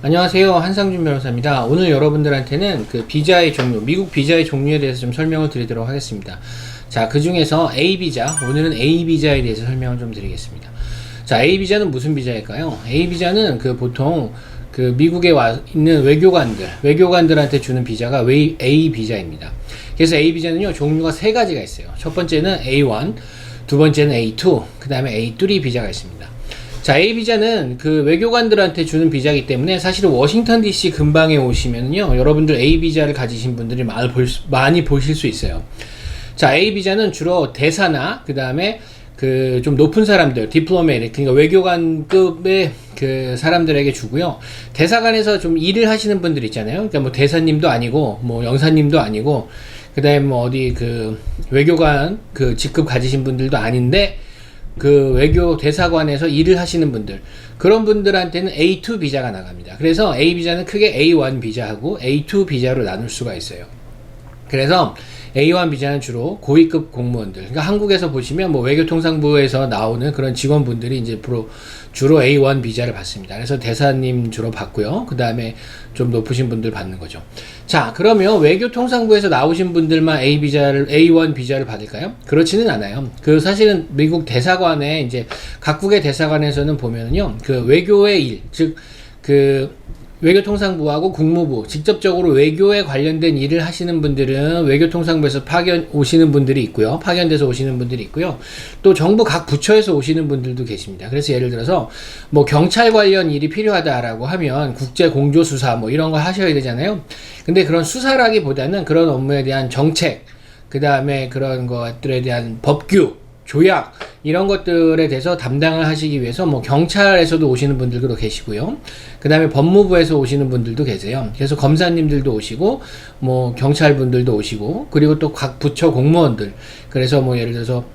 안녕하세요. 한상준 변호사입니다. 오늘 여러분들한테는 그 비자의 종류, 미국 비자의 종류에 대해서 좀 설명을 드리도록 하겠습니다. 자, 그 중에서 A비자, 오늘은 A비자에 대해서 설명을 좀 드리겠습니다. 자, A비자는 무슨 비자일까요? A비자는 그 보통 그 미국에 와 있는 외교관들한테 주는 비자가 A비자입니다. 그래서 A비자는요, 종류가 세 가지가 있어요. 첫 번째는 A1, 두 번째는 A2, 그 다음에 A3 비자가 있습니다. 자, A비자는 그 외교관들한테 주는 비자이기 때문에 사실은 워싱턴 DC 근방에 오시면요, 여러분들 A비자를 가지신 분들이 많이 보실 수 있어요. 자, A비자는 주로 대사나 그 다음에 그 좀 높은 사람들, 디플로메틱, 그러니까 외교관급의 그 사람들에게 주고요. 대사관에서 좀 일을 하시는 분들 있잖아요. 그러니까 뭐 대사님도 아니고 뭐 영사님도 아니고 그 다음에 뭐 어디 그 외교관 그 직급 가지신 분들도 아닌데 그 외교 대사관에서 일을 하시는 분들, 그런 분들한테는 A2 비자가 나갑니다. 그래서 A 비자는 크게 A1 비자하고 A2 비자로 나눌 수가 있어요. 그래서 A1 비자는 주로 고위급 공무원들, 그러니까 한국에서 보시면 뭐 외교통상부에서 나오는 그런 직원분들이 이제 주로 A1 비자를 받습니다. 그래서 대사님 주로 받고요. 그 다음에 좀 높으신 분들 받는 거죠. 자, 그러면 외교통상부에서 나오신 분들만 A1 비자를 받을까요? 그렇지는 않아요. 그 사실은 미국 대사관에 이제 각국의 대사관에서는 보면은요, 그 외교의 일, 즉 그 외교통상부하고 국무부, 직접적으로 외교에 관련된 일을 하시는 분들은 외교통상부에서 오시는 분들이 있고요. 파견돼서 오시는 분들이 있고요. 또 정부 각 부처에서 오시는 분들도 계십니다. 그래서 예를 들어서 뭐 경찰 관련 일이 필요하다라고 하면 국제공조수사 뭐 이런 거 하셔야 되잖아요. 근데 그런 수사라기보다는 그런 업무에 대한 정책, 그 다음에 그런 것들에 대한 법규, 조약, 이런 것들에 대해서 담당을 하시기 위해서 뭐 경찰에서도 오시는 분들도 계시고요. 그 다음에 법무부에서 오시는 분들도 계세요. 그래서 검사님들도 오시고 뭐 경찰분들도 오시고, 그리고 또 각 부처 공무원들, 그래서 뭐 예를 들어서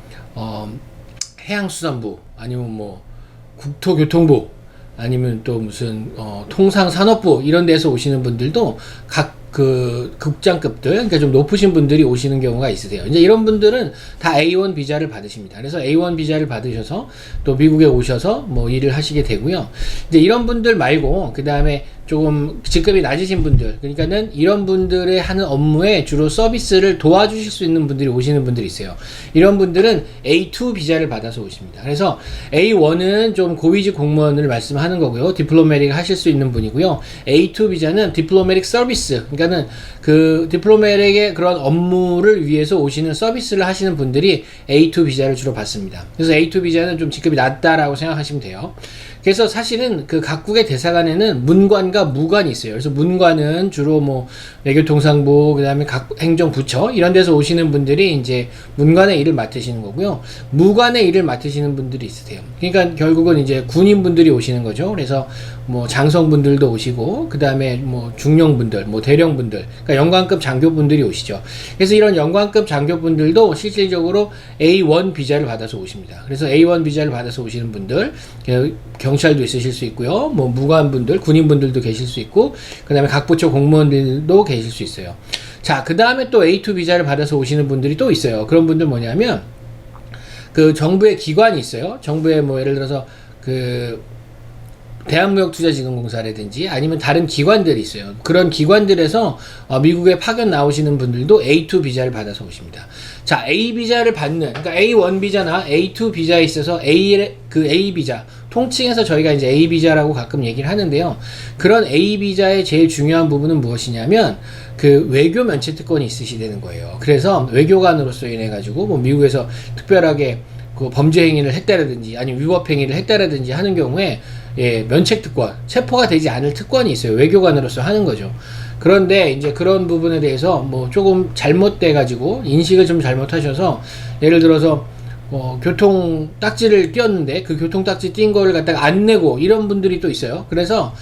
해양수산부, 아니면 뭐 국토교통부, 아니면 또 무슨 통상산업부, 이런 데서 오시는 분들도 각 그 국장급들, 그러니까 좀 높으신 분들이 오시는 경우가 있으세요. 이제 이런 분들은 다 A1 비자를 받으십니다. 그래서 A1 비자를 받으셔서 또 미국에 오셔서 뭐 일을 하시게 되고요. 이제 이런 분들 말고 그 다음에 조금 직급이 낮으신 분들, 그러니까는 이런 분들의 하는 업무에 주로 서비스를 도와주실 수 있는 분들이 오시는 분들이 있어요. 이런 분들은 A2 비자를 받아서 오십니다. 그래서 A1은 좀 고위직 공무원을 말씀하는 거고요. 디플로매틱 하실 수 있는 분이고요. A2 비자는 디플로매틱 서비스, 그러니까는 그 디플로매틱의 그런 업무를 위해서 오시는 서비스를 하시는 분들이 A2 비자를 주로 받습니다. 그래서 A2 비자는 좀 직급이 낮다라고 생각하시면 돼요. 그래서 사실은 그 각국의 대사관에는 문관과 무관이 있어요. 그래서 문관은 주로 뭐 외교통상부, 그 다음에 각 행정부처 이런 데서 오시는 분들이 이제 문관의 일을 맡으시는 거고요. 무관의 일을 맡으시는 분들이 있으세요. 그러니까 결국은 이제 군인분들이 오시는 거죠. 그래서 뭐 장성분들도 오시고, 그 다음에 뭐 중령분들, 뭐 대령분들, 그러니까 영관급 장교분들이 오시죠. 그래서 이런 영관급 장교분들도 실질적으로 A1 비자를 받아서 오십니다. 그래서 A1 비자를 받아서 오시는 분들, 경찰도 있으실 수 있고요. 뭐 무관분들, 군인분들도 계실 수 있고, 그 다음에 각 부처 공무원들도 계실 수 있어요. 자, 그 다음에 또 A2 비자를 받아서 오시는 분들이 또 있어요. 그런 분들 뭐냐면 그 정부의 기관이 있어요. 정부의 뭐 예를 들어서 그 대한무역투자지원공사라든지 아니면 다른 기관들이 있어요. 그런 기관들에서 미국에 파견 나오시는 분들도 A2 비자를 받아서 오십니다. 자, A 비자를 받는, 그러니까 A1 비자나 A2 비자에 있어서 A 비자, 통칭해서 저희가 이제 A 비자라고 가끔 얘기를 하는데요. 그런 A 비자의 제일 중요한 부분은 무엇이냐면 그 외교 면책 특권이 있으시다는 거예요. 그래서 외교관으로서 인해 가지고 뭐 미국에서 특별하게 그 범죄 행위를 했다라든지 아니면 위법 행위를 했다라든지 하는 경우에 면책 특권, 체포가 되지 않을 특권이 있어요. 외교관으로서 하는 거죠. 그런데 이제 그런 부분에 대해서 뭐 조금 잘못돼 가지고 인식을 좀 잘못하셔서 예를 들어서 교통 딱지를 띄었는데 그 교통 딱지 띈 거를 갖다가 안 내고 이런 분들이 또 있어요. 그래서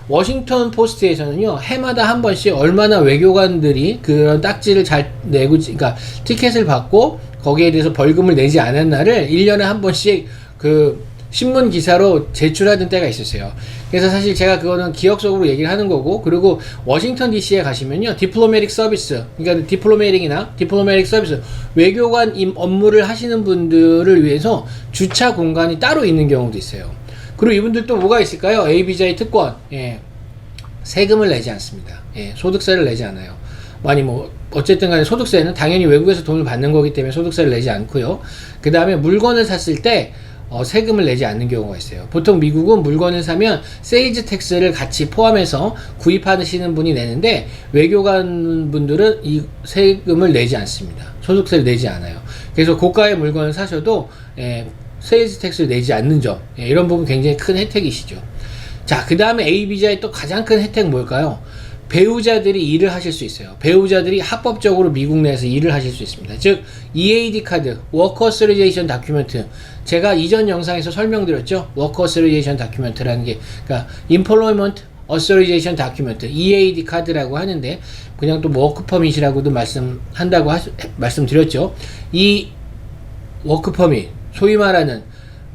워싱턴 포스트에서는요, 해마다 한 번씩 얼마나 외교관들이 그런 딱지를 잘 내고, 그러니까 티켓을 받고 거기에 대해서 벌금을 내지 않았나를 1년에 한 번씩 그 신문 기사로 제출하던 때가 있었어요. 그래서 사실 제가 그거는 기억적으로 얘기를 하는 거고, 그리고 워싱턴 DC에 가시면요, 디플로매틱 서비스, 그러니까 디플로매틱 서비스, 외교관 업무를 하시는 분들을 위해서 주차 공간이 따로 있는 경우도 있어요. 그리고 이분들 또 뭐가 있을까요? A 비자의 특권, 세금을 내지 않습니다. 예, 소득세를 내지 않아요. 아니 뭐 어쨌든 간에 소득세는 당연히 외국에서 돈을 받는 거기 때문에 소득세를 내지 않고요. 그 다음에 물건을 샀을 때 세금을 내지 않는 경우가 있어요. 보통 미국은 물건을 사면 세일즈 텍스를 같이 포함해서 구입하시는 분이 내는데, 외교관 분들은 이 세금을 내지 않습니다. 소득세를 내지 않아요. 그래서 고가의 물건을 사셔도 세일즈 텍스를 내지 않는 점, 이런 부분 굉장히 큰 혜택이시죠. 자, 그 다음에 A 비자의 또 가장 큰 혜택 뭘까요? 배우자들이 일을 하실 수 있어요. 배우자들이 합법적으로 미국 내에서 일을 하실 수 있습니다. 즉 EAD 카드, Work Authorization Document, 제가 이전 영상에서 설명드렸죠. Work Authorization Document라는 게, 그러니까 Employment Authorization Document, EAD 카드라고 하는데, 그냥 또 워크 퍼밋이라고도 말씀드렸죠. 이 워크 퍼밋, 소위 말하는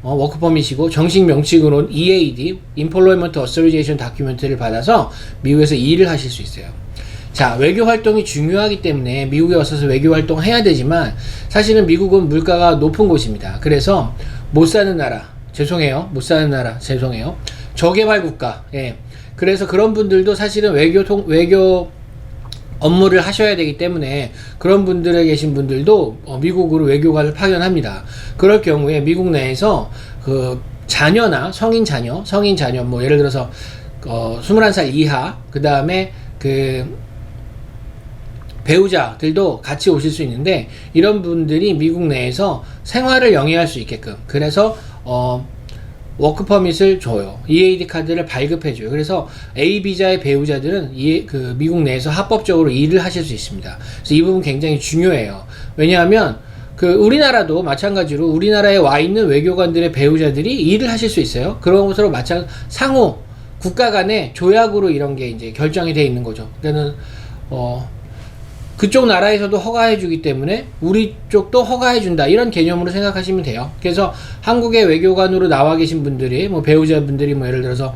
워크 퍼밋이고, 정식 명칭으로 EAD, Employment Authorization Document를 받아서 미국에서 일을 하실 수 있어요. 자, 외교 활동이 중요하기 때문에 미국에 와서 외교 활동 해야 되지만, 사실은 미국은 물가가 높은 곳입니다. 그래서 못 사는 나라, 죄송해요. 저개발 국가. 예. 그래서 그런 분들도 사실은 외교 업무를 하셔야 되기 때문에, 그런 분들에 계신 분들도 미국으로 외교관을 파견합니다. 그럴 경우에 미국 내에서 그 자녀나 성인 자녀, 뭐 예를 들어서 21살 이하, 그 다음에 그 배우자들도 같이 오실 수 있는데, 이런 분들이 미국 내에서 생활을 영위할 수 있게끔, 그래서 워크 퍼밋을 줘요. EAD 카드를 발급해줘요. 그래서 A 비자의 배우자들은 그 미국 내에서 합법적으로 일을 하실 수 있습니다. 그래서 이 부분 굉장히 중요해요. 왜냐하면 그 우리나라도 마찬가지로 우리나라에 와 있는 외교관들의 배우자들이 일을 하실 수 있어요. 그런 것으로 상호 국가 간의 조약으로 이런 게 이제 결정이 되어 있는 거죠. 그러니까는 그쪽 나라에서도 허가해주기 때문에 우리 쪽도 허가해준다, 이런 개념으로 생각하시면 돼요. 그래서 한국의 외교관으로 나와 계신 분들이, 뭐 배우자분들이 뭐 예를 들어서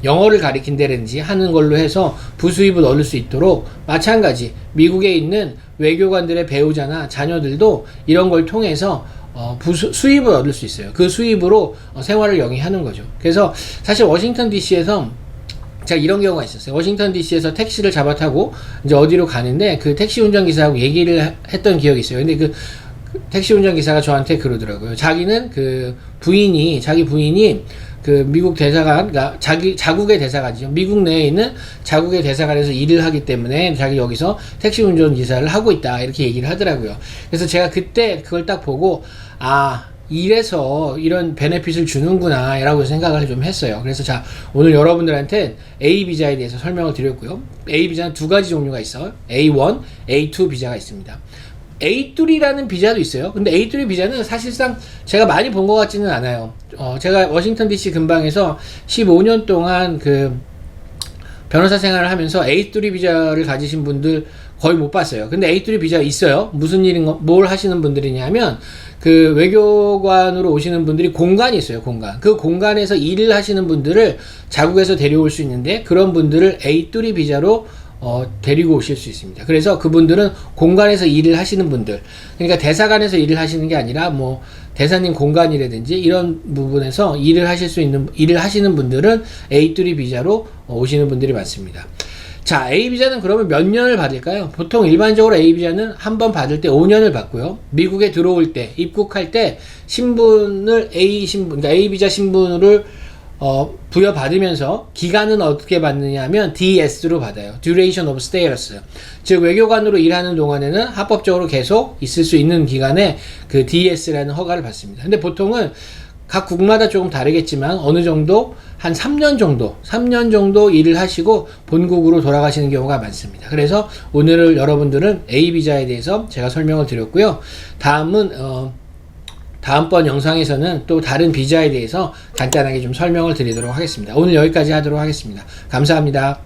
영어를 가리킨다든지 하는 걸로 해서 부수입을 얻을 수 있도록, 마찬가지 미국에 있는 외교관들의 배우자나 자녀들도 이런 걸 통해서 수입을 얻을 수 있어요. 그 수입으로 생활을 영위하는 거죠. 그래서 사실 워싱턴 DC에서 제가 이런 경우가 있었어요. 워싱턴 DC에서 택시를 잡아 타고 이제 어디로 가는데, 그 택시 운전기사하고 얘기를 했던 기억이 있어요. 근데 그 택시 운전기사가 저한테 그러더라고요. 자기는 자기 부인이 그 미국 대사관, 그러니까 자국의 대사관이죠. 미국 내에 있는 자국의 대사관에서 일을 하기 때문에 자기 여기서 택시 운전기사를 하고 있다, 이렇게 얘기를 하더라고요. 그래서 제가 그때 그걸 딱 보고, 이래서 이런 베네핏을 주는구나 라고 생각을 좀 했어요. 그래서 자, 오늘 여러분들한테 A 비자에 대해서 설명을 드렸고요. A 비자는 두 가지 종류가 있어요. A1, A2 비자가 있습니다. A3라는 비자도 있어요. 근데 A3 비자는 사실상 제가 많이 본 것 같지는 않아요. 제가 워싱턴 DC 근방에서 15년 동안 그 변호사 생활을 하면서 A3 비자를 가지신 분들 거의 못 봤어요. 근데 A3 비자가 있어요. 무슨 뭘 하시는 분들이냐면, 그 외교관으로 오시는 분들이 공간이 있어요. 그 공간에서 일을 하시는 분들을 자국에서 데려올 수 있는데, 그런 분들을 A3 비자로 데리고 오실 수 있습니다. 그래서 그분들은 공간에서 일을 하시는 분들, 그러니까 대사관에서 일을 하시는 게 아니라 뭐 대사님 공간이라든지 이런 부분에서 일을 하시는 분들은 A3 비자로 오시는 분들이 많습니다. 자, A 비자는 그러면 몇 년을 받을까요? 보통 일반적으로 A 비자는 한 번 받을 때 5년을 받고요. 미국에 들어올 때, 입국할 때 신분을 그러니까 A 비자 신분을 부여받으면서 기간은 어떻게 받느냐 하면 DS로 받아요. Duration of Status. 즉 외교관으로 일하는 동안에는 합법적으로 계속 있을 수 있는 기간에 그 DS라는 허가를 받습니다. 근데 보통은 각 국마다 조금 다르겠지만 어느 정도 한 3년 정도 일을 하시고 본국으로 돌아가시는 경우가 많습니다. 그래서 오늘 여러분들은 A 비자에 대해서 제가 설명을 드렸고요. 다음번 영상에서는 또 다른 비자에 대해서 간단하게 좀 설명을 드리도록 하겠습니다. 오늘 여기까지 하도록 하겠습니다. 감사합니다.